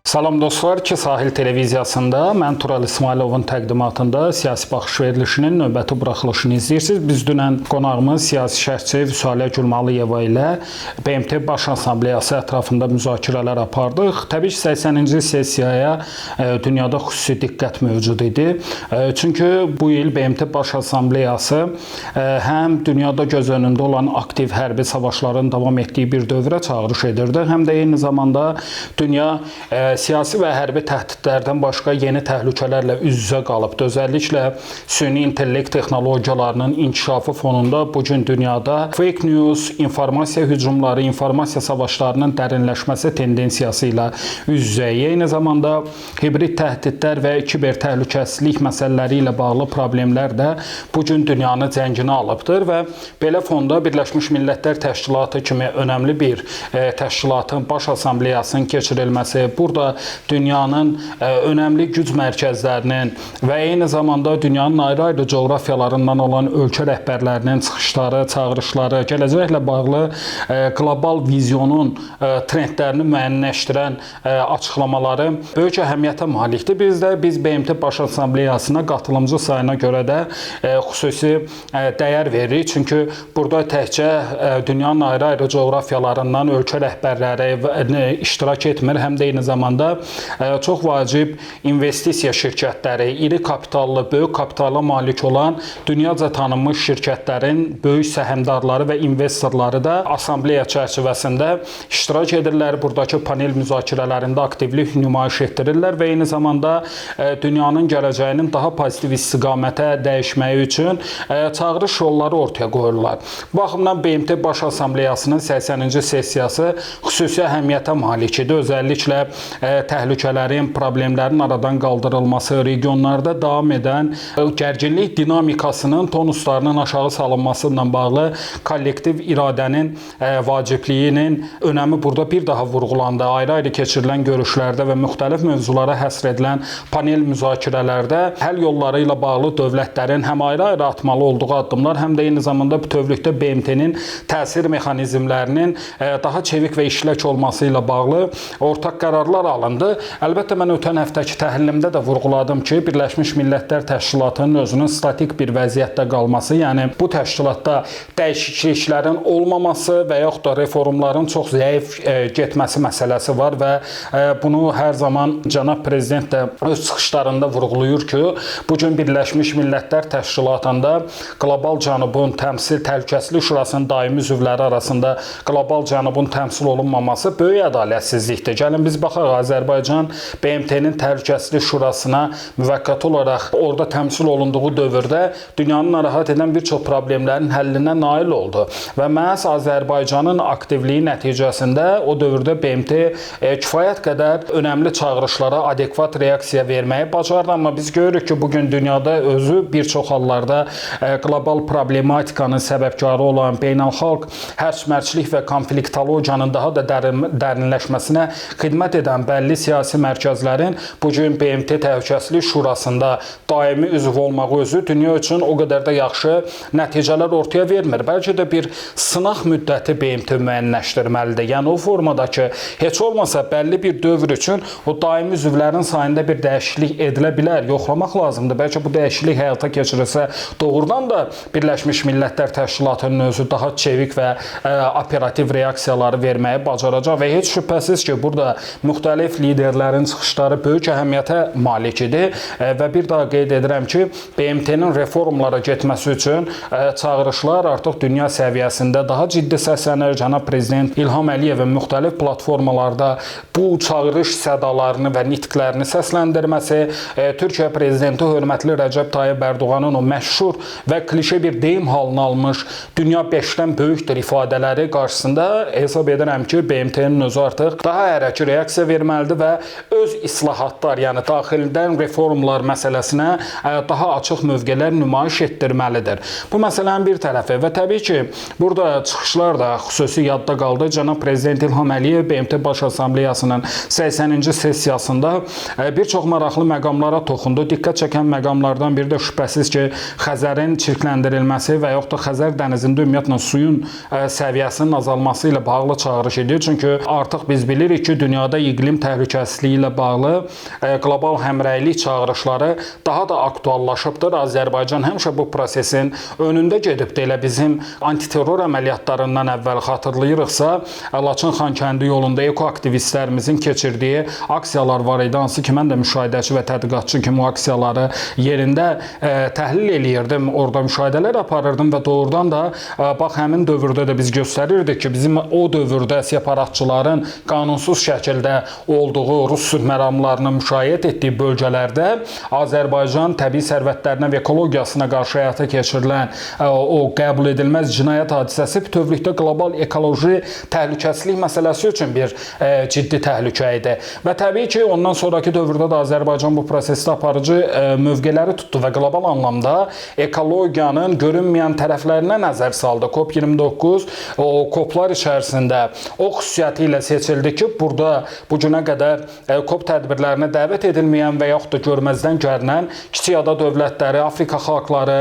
Salam dostlar, İki Sahil televiziyasında mən Tural İsmailovun təqdimatında siyasi baxış verilişinin növbəti buraxılışını izləyirsiniz. Biz dünən qonağımız siyasi şərhçi Vüsalə Gülmalıyeva ilə BMT Baş Assambleyası ətrafında müzakirələr apardıq. Təbii ki, 80-ci sessiyaya dünyada xüsusi diqqət mövcud idi. Çünki bu il BMT Baş Assambleyası həm dünyada göz önündə olan aktiv hərbi savaşların davam etdiyi bir dövrə çağırış edirdi, həm də eyni zamanda dünya siyasi və hərbi təhdidlərdən başqa yeni təhlükələrlə üz-üzə qalıbdır. Özəlliklə süni intellekt texnologiyalarının inkişafı fonunda bugün dünyada fake news, informasiya hücumları, informasiya savaşlarının dərinləşməsi tendensiyası ilə üz-üzəyik. Eyni zamanda hibrid təhdidlər və kiber təhlükəsizlik məsələləri ilə bağlı problemlər də bugün dünyanı cənginə alıbdır və belə fonda Birləşmiş Millətlər Təşkilatı kimi önəmli bir təşkilatın baş assambleyasının keçirilməsi, burada dünyanın önəmli güc mərkəzlərinin və eyni zamanda dünyanın ayrı-ayrı coğrafiyalarından olan ölkə rəhbərlərinin çıxışları, çağırışları, gələcəklə bağlı qlobal vizyonun trendlərini müəyyənləşdirən açıqlamaları böyük əhəmiyyətə malikdir. Biz BMT Baş Assambleyasına qatılımcı sayına görə də xüsusi dəyər veririk. Çünki burada təkcə dünyanın ayrı-ayrı coğrafiyalarından ölkə rəhbərləri iştirak etmir, həm də eyni zamanda çox vacib investisiya şirkətləri, iri kapitallı, böyük kapitala malik olan dünyaca tanınmış şirkətlərin böyük səhmdarları və investorları da assambleya çərçivəsində iştirak edirlər. Buradakı panel müzakirələrində aktivlik nümayiş etdirirlər və eyni zamanda dünyanın gələcəyinin daha pozitiv istiqamətə dəyişməyi üçün çağırış yolları ortaya qoyurlar. Bu baxımdan BMT Baş Assambleyasının 80-ci sessiyası xüsusi əhəmiyyətə malik idi. Özəlliklə təhlükələrin, problemlərin aradan qaldırılması, regionlarda davam edən gərginlik dinamikasının tonuslarının aşağı salınması ilə bağlı kollektiv iradənin vacibliyinin önəmi burada bir daha vurğulandı. Ayrı-ayrı keçirilən görüşlərdə və müxtəlif mövzulara həsr edilən panel müzakirələrdə həll yolları ilə bağlı dövlətlərin həm ayrı-ayrı atmalı olduğu addımlar, həm də eyni zamanda bütövlükdə BMT-nin təsir mexanizmlərinin daha çevik və işlək olması ilə bağlı ortaq qərarlar alındı. Əlbəttə, mən ötən həftəki təhlilimdə də vurğuladım ki, Birləşmiş Millətlər Təşkilatının özünün statik bir vəziyyətdə qalması, yəni bu təşkilatda dəyişikliklərin olmaması və yaxud da reformların çox zəif getməsi məsələsi var və bunu hər zaman cənab prezident də öz çıxışlarında vurğulayır ki, bugün Birləşmiş Millətlər Təşkilatında qlobal cənubun təmsil təhlükəsizlik şurasının daimi üzvləri arasında qlobal cənubun təmsil olunmaması böyük ədalətsizlikdir. Gəlin biz baxaq, Azərbaycan BMT-nin Təhlükəsizlik Şurasına müvəqqəti olaraq orada təmsil olunduğu dövrdə dünyanın narahat edən bir çox problemlərin həllinə nail oldu və məhz Azərbaycanın aktivliyi nəticəsində o dövrdə BMT kifayət qədər önəmli çağırışlara adekvat reaksiya verməyi bacardı. Amma biz görürük ki, bugün dünyada özü bir çox hallarda qlobal problematikanın səbəbkarı olan beynəlxalq hərsmərçilik və konfliktologiyanın daha da dərinləşməsinə xidmət edən bəlli siyasi mərkəzlərin bugün BMT Təhlükəsizlik Şurasında daimi üzv olmağı özü dünya üçün o qədər də yaxşı nəticələr ortaya vermir. Bəlkə də bir sınaq müddəti BMT müəyyənləşdirməlidir. Yəni o formadakı heç olmasa bəlli bir dövr üçün o daimi üzvlərin sayında bir dəyişiklik edilə bilər, yoxlamaq lazımdır. Bəlkə bu dəyişiklik həyata keçirilsə doğrudan da Birləşmiş Millətlər Təşkilatının özü daha çevik və operativ reaksiyaları verməyi bacaracaq və heç şübhəsiz ki, burada müxtəlif liderlərin çıxışları böyük əhəmiyyətə malik idi və bir daha qeyd edirəm ki, BMT-nin reformlara getməsi üçün çağırışlar artıq dünya səviyyəsində daha ciddi səslənir. Cənab Prezident İlham Əliyevin müxtəlif platformalarda bu çağırış sədalarını və nitqlərini səsləndirməsi, Türkiyə Prezidenti hörmətli Rəcəb Tayyib Ərdoğanın o məşhur və klişe bir deyim halını almış dünya 5-dən böyükdür ifadələri qarşısında hesab edirəm ki, BMT-nin özü artıq daha hərəki reaksiya verməlidir və öz islahatlar, yəni daxildən reformlar məsələsinə daha açıq mövqelər nümayiş etdirməlidir. Bu məsələnin bir tərəfi və təbii ki, burada çıxışlar da xüsusi yadda qaldı. Cənab Prezident İlham Əliyev BMT Baş Assambleyasının 80-ci sessiyasında bir çox maraqlı məqamlara toxundu. Diqqət çəkən məqamlardan biri də şübhəsiz ki, Xəzərin çirkləndirilməsi və yaxud da Xəzər dənizində ümumiyyətlə suyun səviyyəsinin azalması ilə bağlı çağırış edir. Çünki artıq biz bilirik ki, dünyada iqlim suyun təhlükəsizliyi ilə bağlı qlobal həmrəylik çağırışları daha da aktuallaşıbdır. Azərbaycan həmişə bu prosesin önündə gedibdir. Elə bizim antiterror əməliyyatlarından əvvəl xatırlayırıqsa, Laçın-Xankəndi yolunda ekoaktivistlərimizin keçirdiyi aksiyalar var idi. Hansı ki, mən də müşahidəçi və tədqiqatçı kimi o aksiyaları yerində təhlil eləyirdim. Orada müşahidələr aparırdım və doğrudan da bax, həmin dövrdə də biz göstərirdik ki, bizim o dövrdə separatçıların qanunsuz şəkildə olduğu Rus sülh məramlarını müşahidə etdiyi bölgələrdə Azərbaycan təbii sərvətlərinə və ekologiyasına qarşı həyata keçirilən o qəbul edilməz cinayət hadisəsi bütövlükdə qlobal ekoloji təhlükəsizlik məsələsi üçün bir ciddi təhlükə idi. Və təbii ki, ondan sonraki dövrdə də Azərbaycan bu prosesdə aparıcı mövqeləri tutdu və qlobal anlamda ekologiyanın görünməyən tərəflərinə nəzər saldı. COP29 o COP-lar içərisində o xüsusiyyəti ilə seçildi ki, burada bu günə qədər COP tədbirlərinə dəvət edilməyən və yaxud da görməzdən gəlinən kiçik ada dövlətləri, Afrika xalqları,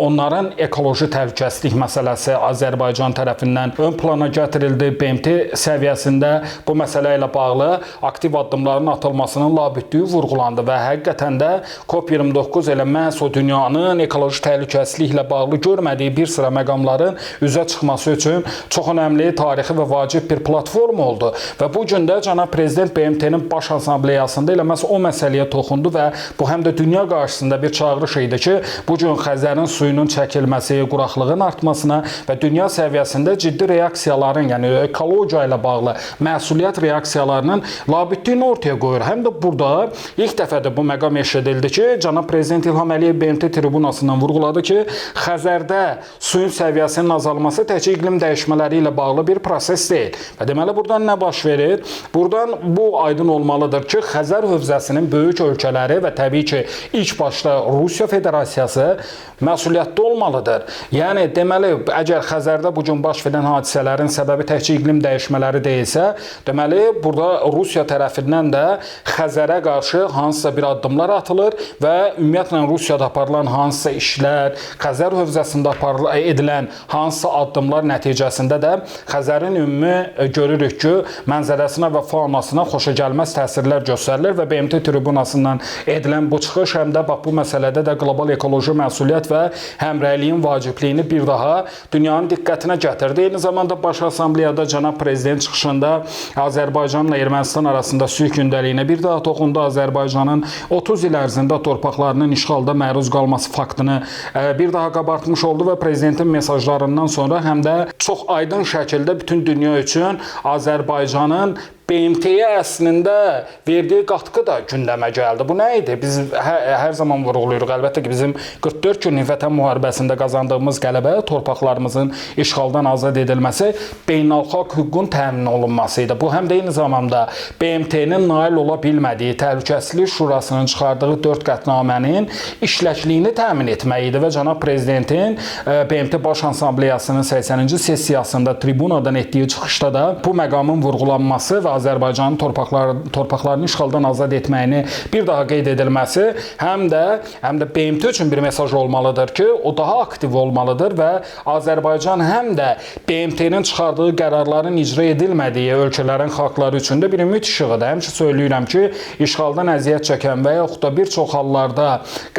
onların ekoloji təhlükəsizlik məsələsi Azərbaycan tərəfindən ön plana gətirildi. BMT səviyyəsində bu məsələ ilə bağlı aktiv addımların atılmasının labüddüyü vurğulandı və həqiqətən də COP29 elə məhz o dünyanın ekoloji təhlükəsizliklə bağlı görmədiyi bir sıra məqamların üzə çıxması üçün çox önəmli, tarixi və vacib bir platform oldu. Və bu gün də cənab prezident BMT-nin baş assambleyasında elə məhz o məsələyə toxundu və bu həm də dünya qarşısında bir çağırış idi ki, bu gün Xəzərin suyunun çəkilməsi, quraqlığın artmasına və dünya səviyyəsində ciddi reaksiyaların, yəni ekologiya ilə bağlı məsuliyyət reaksiyalarının labüddüyünü ortaya qoyur. Həm də burada ilk dəfədə bu məqam eşidildi ki, cənab prezident İlham Əliyev BMT tribunasından vurğuladı ki, Xəzərdə suyun səviyyəsinin azalması təkcə iqlim dəyişmələri ilə bağlı bir proses deyil. Və deməli, buradan nə baş verir? Buradan bu aydın olmalıdır ki, Xəzər hövzəsinin böyük ölkələri və təbii ki, ilk başda Rusiya Federasiyası məsuliyyətli olmalıdır. Yəni, deməli, əgər Xəzərdə bu gün baş verən hadisələrin səbəbi təkcə iqlim dəyişmələri deyilsə, deməli, burada Rusiya tərəfindən də Xəzərə qarşı hansısa bir addımlar atılır və ümumiyyətlə Rusiyada aparılan hansısa işlər, Xəzər hövzəsində edilən hansısa addımlar nəticəsində də Xəzərin ümumi görürük ki, mənzərəsinə və faunasına xoşagəlməz təsirlər göstərilir və BMT tribunasından edilən bu çıxış həm də bu məsələdə də qlobal ekoloji məsuliyyət və həmrəyliyin vacibliyini bir daha dünyanın diqqətinə gətirdi. Eyni zamanda Baş Assambleyada cənab prezident çıxışında Azərbaycanla Ermənistan arasında sülh gündəliyinə bir daha toxundu. Azərbaycanın 30 il ərzində torpaqlarının işğalda məruz qalması faktını bir daha qabartmış oldu və prezidentin mesajlarından sonra həm də çox aydın şəkildə bütün dünya üçün Azərbaycanın BMT-yə əslində verdiyi qatqı da gündəmə gəldi. Bu nə idi? Biz hər zaman vurğuluyuruq. Əlbəttə ki, bizim 44 günlük Vətən müharibəsində qazandığımız qələbə, torpaqlarımızın işğaldan azad edilməsi, beynəlxalq hüququn təmin olunması idi. Bu həm də eyni zamanda BMT-nin nail ola bilmədiyi Təhlükəsizlik Şurasının çıxardığı 4 qətnamənin işləkliyini təmin etmək idi və cənab prezidentin BMT Baş Assambleyasının 80-ci sessiyasında tribunadan etdiyi çıxışda da bu məqamın vurğulanması və Azərbaycanın torpaqlarını işğaldan azad etməyini bir daha qeyd edilməsi həm də BMT üçün bir mesaj olmalıdır ki, o daha aktiv olmalıdır və Azərbaycan həm də BMT-nin çıxardığı qərarların icra edilmədiyi ölkələrin xalqları üçün də bir ümid işığıdır. Həmçinin söyləyirəm ki, işğaldan əziyyət çəkən və yaxud da bir çox hallarda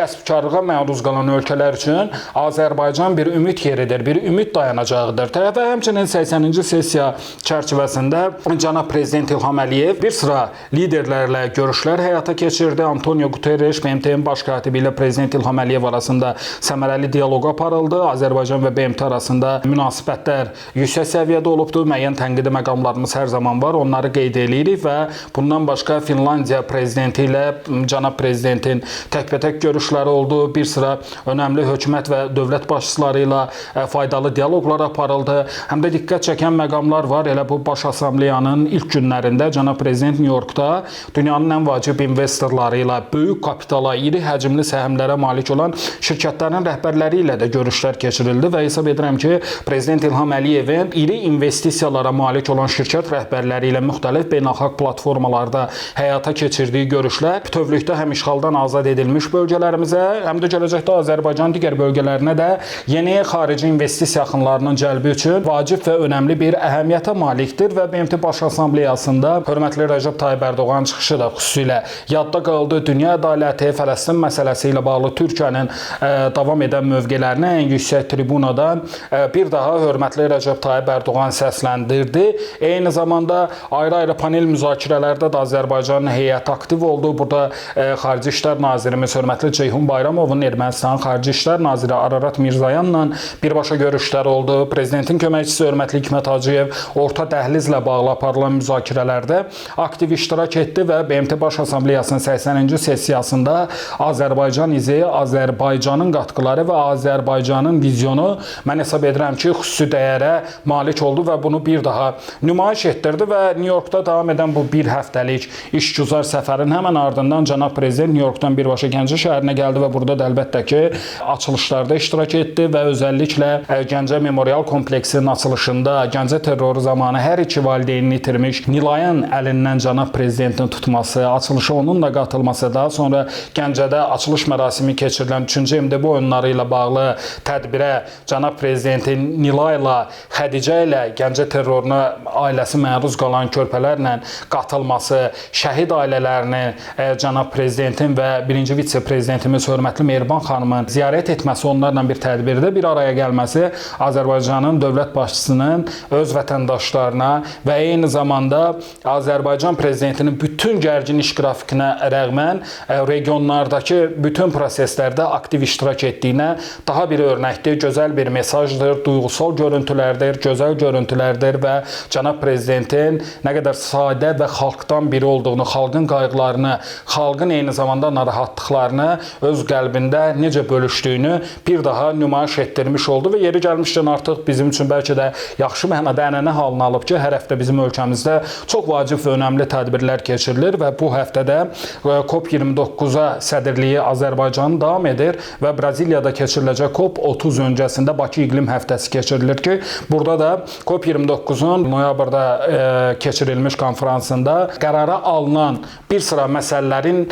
qəsbkarlığa məruz qalan ölkələr üçün Azərbaycan bir ümid yeridir, bir ümid dayanacağıdır. Və həmçinin 80-ci sessiya çərçivəsində cənab prezident İlham Əliyev bir sıra liderlərlə görüşlər həyata keçirdi. Antonio Guterres, BMT-nin baş katibi ilə prezident İlham Əliyev arasında səmərəli dialoq aparıldı. Azərbaycan və BMT arasında münasibətlər yüksək səviyyədə olubdur. Müəyyən tənqidi məqamlarımız hər zaman var. Onları qeyd edirik və bundan başqa Finlandiya prezidenti ilə cənab prezidentin təkbətək görüşləri oldu. Bir sıra önəmli hökumət və dövlət başçıları ilə faydalı dialoqlar aparıldı. Həm də diqqət çəkən məqamlar var. Elə bu Baş Assambleyanın ilk günlərində cənab prezident Nyu-Yorkda dünyanın ən vacib investorları ilə, böyük kapitala, iri həcmli səhmlərə malik olan şirkətlərin rəhbərləri ilə də görüşlər keçirildi və hesab edirəm ki, prezident İlham Əliyevin iri investisiyalara malik olan şirkət rəhbərləri ilə müxtəlif beynəlxalq platformalarda həyata keçirdiyi görüşlər bütövlükdə həm işğaldan azad edilmiş bölgələrimizə, həm də gələcəkdə Azərbaycan digər bölgələrinə də yeni xarici investisiya axınlarının cəlbi üçün vacib və önəmli bir əhəmiyyətə malikdir və BMT Baş Assambleyası mediasında hörmətli Rəcəb Tayyib Ərdoğan çıxışı da xüsusilə yadda qaldı. Dünya ədaləti, Fələstin məsələsi ilə bağlı Türkiyənin davam edən mövqelərini ən yüksək tribunadan bir daha hörmətli Rəcəb Tayyib Ərdoğan səsləndirdi. Eyni zamanda ayrı-ayrı panel müzakirələrdə də Azərbaycanın heyəti aktiv oldu. Burada Xarici İşlər Nazirimiz hörmətli Ceyhun Bayramovun Ermənistanın Xarici İşlər Naziri Ararat Mirzoyanla birbaşa görüşlər oldu. Prezidentin köməkçisi hörmətli Hikmət Hacıyev Orta Dəhlizlə bağlı aparılan müzakirələrdə aktiv iştirak etdi və BMT Baş Assambleyasının 80-ci sessiyasında Azərbaycan izi, Azərbaycanın qatqıları və Azərbaycanın vizyonu mən hesab edirəm ki, xüsusi dəyərə malik oldu və bunu bir daha nümayiş etdirdi və New Yorkda davam edən bu bir həftəlik işgüzar səfərin həmən ardından cənab prezident New Yorkdan birbaşa Gəncə şəhərinə gəldi və burada da əlbəttə ki, açılışlarda iştirak etdi və özəlliklə Gəncə Memorial kompleksinin açılışında Gəncə terroru zamanı hər iki valideynini itirmiş Nilayın əlindən cənab prezidentin tutması, açılışa onunla qatılması, daha sonra Gəncədə açılış mərasimi keçirilən 3-cü MDB oyunları ilə bağlı tədbirə cənab prezidentin Nilayla, Xədicə ilə Gəncə terroruna ailəsi məruz qalan körpələrlə qatılması, şəhid ailələrinin cənab prezidentin və birinci vitse-prezidentimiz hörmətli Mehriban xanımın ziyarət etməsi, onlarla bir tədbirdə bir araya gəlməsi Azərbaycanın dövlət başçısının öz vətəndaşlarına və eyni zamanda Azərbaycan prezidentinin bütün gərgin iş qrafikinə rəğmən regionlardakı bütün proseslərdə aktiv iştirak etdiyinə daha bir örnəkdir, gözəl bir mesajdır, duyğusal görüntülərdir, gözəl görüntülərdir və cənab prezidentin nə qədər sadə və xalqdan biri olduğunu, xalqın qayğılarını, xalqın eyni zamanda narahatlıqlarını öz qəlbində necə bölüşdüyünü bir daha nümayiş etdirmiş oldu və yeri gəlmişdən artıq bizim üçün bəlkə də yaxşı mənada ənənə halını alıb ki, hər həftə bizim ölkəmizdə çox vacib və önəmli tədbirlər keçirilir və bu həftədə COP29-a sədrliyi Azərbaycan davam edir və Braziliyada keçiriləcək COP30 öncəsində Bakı İqlim Həftəsi keçirilir ki, burada da COP29-un noyabrda keçirilmiş konferansında qərara alınan bir sıra məsələlərin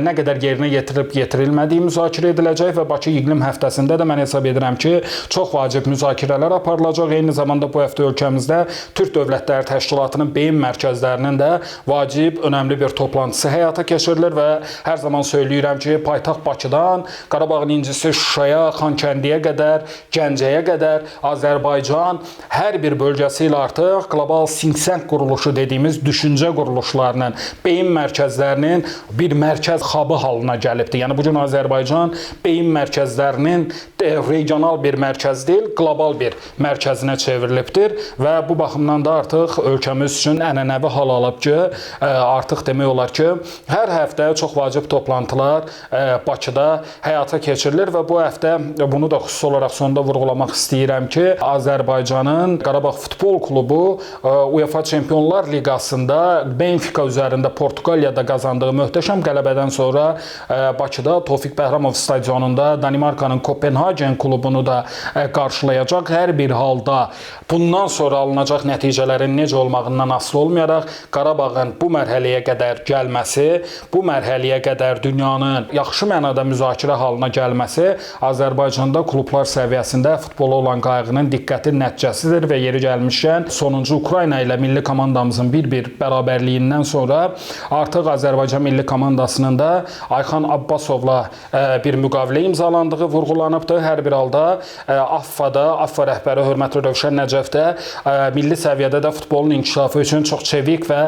nə qədər yerinə yetirilib yetirilmədiyi müzakirə ediləcək və Bakı İqlim Həftəsində də mən hesab edirəm ki, çox vacib müzakirələr aparılacaq. Eyni zamanda bu həftə ölkəmizdə Türk Dövlətləri Təşkilatının beyin mərkəzlərinin də vacib, önəmli bir toplantısı həyata keçirilir və hər zaman söyləyirəm ki, paytaxt Bakıdan Qarabağın incisi Şuşaya, Xankəndiyə qədər, Gəncəyə qədər Azərbaycan hər bir bölgəsi ilə artıq qlobal think tank quruluşu dediyimiz düşüncə quruluşlarının, beyin mərkəzlərinin bir mərkəz xabı halına gəlibdir. Yəni bugün Azərbaycan beyin mərkəzlərinin regional bir mərkəz deyil, qlobal bir mərkəzinə çevrilibdir və bu baxımdan da artıq ölkəmiz üçün ənənəvi hal alıb ki, artıq demək olar ki, hər həftə çox vacib toplantılar Bakıda həyata keçirilir və bu həftə bunu da xüsusi olaraq sonda vurğulamaq istəyirəm ki, Azərbaycanın Qarabağ Futbol Klubu UEFA Çempionlar Liqasında Benfica üzərində Portuqaliyada qazandığı möhtəşəm qələbədən sonra Bakıda Tofiq Bəhramov stadionunda Danimarkanın Kopenhagen klubunu da qarşılayacaq. Hər bir halda bundan sonra alınacaq nəticələrin necə olmağından asılı olmayaraq Qarabağın bu mərhələyə qədər gəlməsi, bu mərhələyə qədər dünyanın yaxşı mənada müzakirə halına gəlməsi Azərbaycanda klublar səviyyəsində futbola olan qayğının diqqəti nəticəsidir və yeri gəlmişkən sonuncu Ukrayna ilə milli komandamızın bir-bir bərabərliyindən sonra artıq Azərbaycan milli komandasının da Ayxan Abbasovla bir müqavilə imzalandığı vurğulanıbdır. Hər bir halda AFFA-da, AFFA rəhbəri hörmətli Rövşən Nəcəf də milli səviyyədə də futbolun inkişafı üçün çox çevik və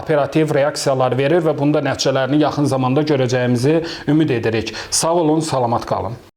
operativ reaksiyalar verir və bunda nəticələrini yaxın zamanda görəcəyimizi ümid edirik. Sağ olun, salamat qalın.